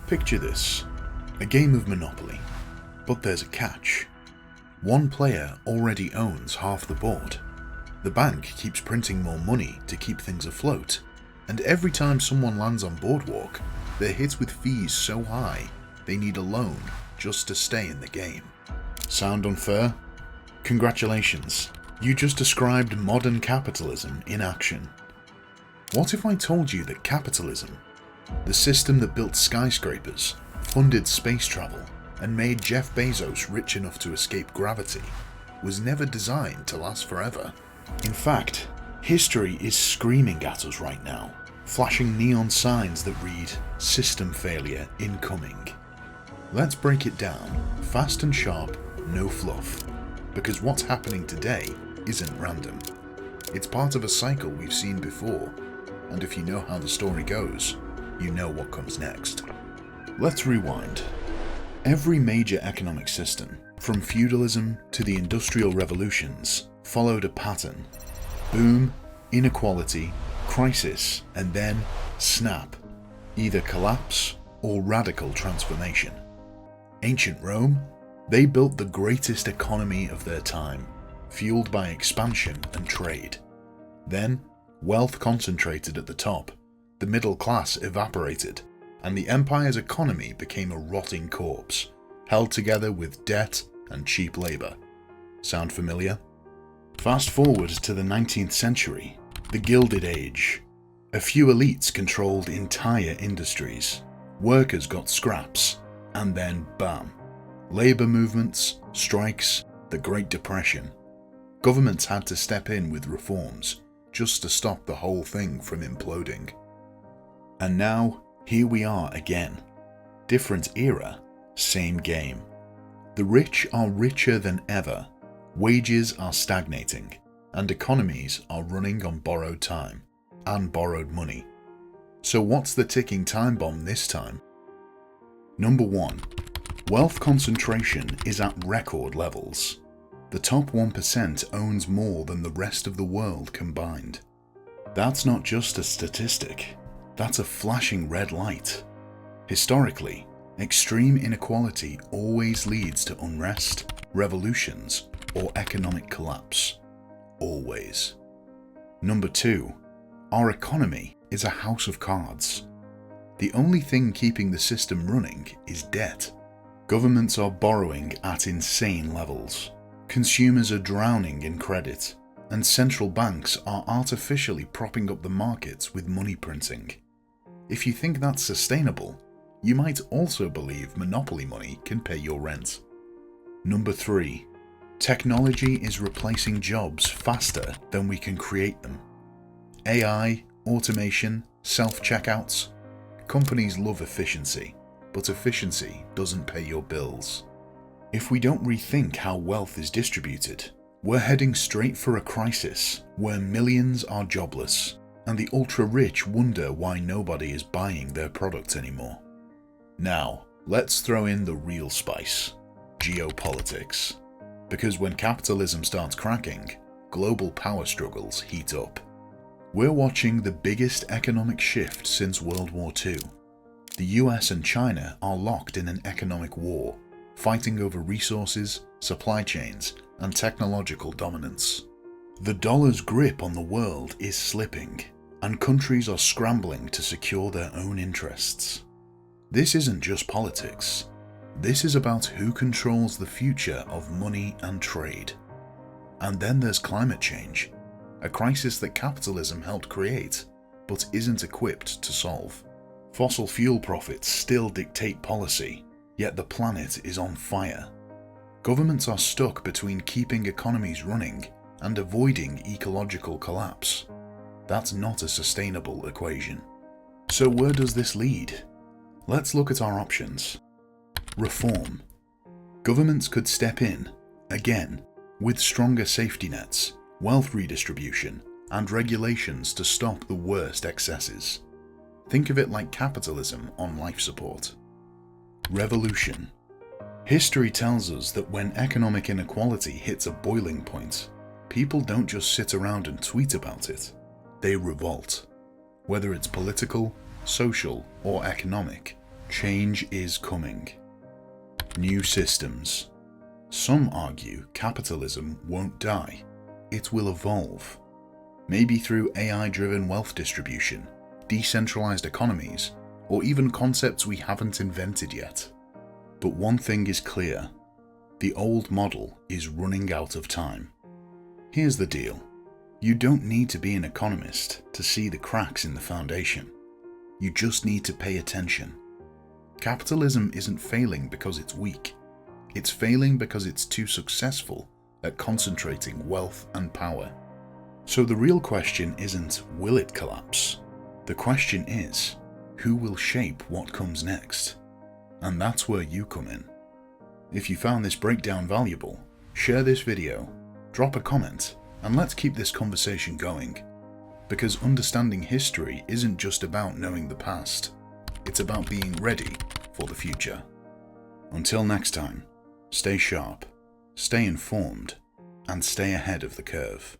Picture this, a game of Monopoly, but there's a catch. One player already owns half the board. The bank keeps printing more money to keep things afloat, and every time someone lands on Boardwalk, they're hit with fees so high they need a loan just to stay in the game. Sound unfair? Congratulations, you just described modern capitalism in action. What if I told you that capitalism, the system that built skyscrapers, funded space travel, and made Jeff Bezos rich enough to escape gravity, was never designed to last forever? In fact, history is screaming at us right now, flashing neon signs that read, "System failure incoming." Let's break it down, fast and sharp, no fluff, because what's happening today isn't random. It's part of a cycle we've seen before, and if you know how the story goes, you know what comes next. Let's rewind. Every major economic system, from feudalism to the industrial revolutions, followed a pattern. Boom, inequality, crisis, and then snap, either collapse or radical transformation. Ancient Rome, they built the greatest economy of their time, fueled by expansion and trade. Then, wealth concentrated at the top, the middle class evaporated, and the empire's economy became a rotting corpse, held together with debt and cheap labor. Sound familiar? Fast forward to the 19th century, the Gilded Age. A few elites controlled entire industries. Workers got scraps, and then bam. Labor movements, strikes, the Great Depression. Governments had to step in with reforms, just to stop the whole thing from imploding. And now, here we are again. Different era, same game. The rich are richer than ever, wages are stagnating, and economies are running on borrowed time and borrowed money. So what's the ticking time bomb this time? Number 1. Wealth concentration is at record levels. The top 1% owns more than the rest of the world combined. That's not just a statistic. That's a flashing red light. Historically, extreme inequality always leads to unrest, revolutions, or economic collapse. Always. Number 2. Our economy is a house of cards. The only thing keeping the system running is debt. Governments are borrowing at insane levels. Consumers are drowning in credit, and central banks are artificially propping up the markets with money printing. If you think that's sustainable, you might also believe monopoly money can pay your rent. Number 3. Technology is replacing jobs faster than we can create them. AI, automation, self-checkouts. Companies love efficiency, but efficiency doesn't pay your bills. If we don't rethink how wealth is distributed, we're heading straight for a crisis where millions are jobless, and the ultra-rich wonder why nobody is buying their products anymore. Now, let's throw in the real spice, geopolitics. Because when capitalism starts cracking, global power struggles heat up. We're watching the biggest economic shift since World War II. The US and China are locked in an economic war, fighting over resources, supply chains, and technological dominance. The dollar's grip on the world is slipping, and countries are scrambling to secure their own interests. This isn't just politics. This is about who controls the future of money and trade. And then there's climate change, a crisis that capitalism helped create, but isn't equipped to solve. Fossil fuel profits still dictate policy, yet the planet is on fire. Governments are stuck between keeping economies running and avoiding ecological collapse. That's not a sustainable equation. So where does this lead? Let's look at our options. Reform. Governments could step in, again, with stronger safety nets, wealth redistribution, and regulations to stop the worst excesses. Think of it like capitalism on life support. Revolution. History tells us that when economic inequality hits a boiling point, people don't just sit around and tweet about it. They revolt. Whether it's political, social, or economic, Change is coming. New systems. Some argue capitalism won't die. It will evolve. Maybe through AI-driven wealth distribution, decentralized economies, or even concepts we haven't invented yet. But one thing is clear. The old model is running out of time. Here's the deal. You don't need to be an economist to see the cracks in the foundation. You just need to pay attention. Capitalism isn't failing because it's weak. It's failing because it's too successful at concentrating wealth and power. So the real question isn't, will it collapse? The question is, who will shape what comes next? And that's where you come in. If you found this breakdown valuable, share this video, drop a comment, and let's keep this conversation going. Because understanding history isn't just about knowing the past, it's about being ready for the future. Until next time, stay sharp, stay informed, and stay ahead of the curve.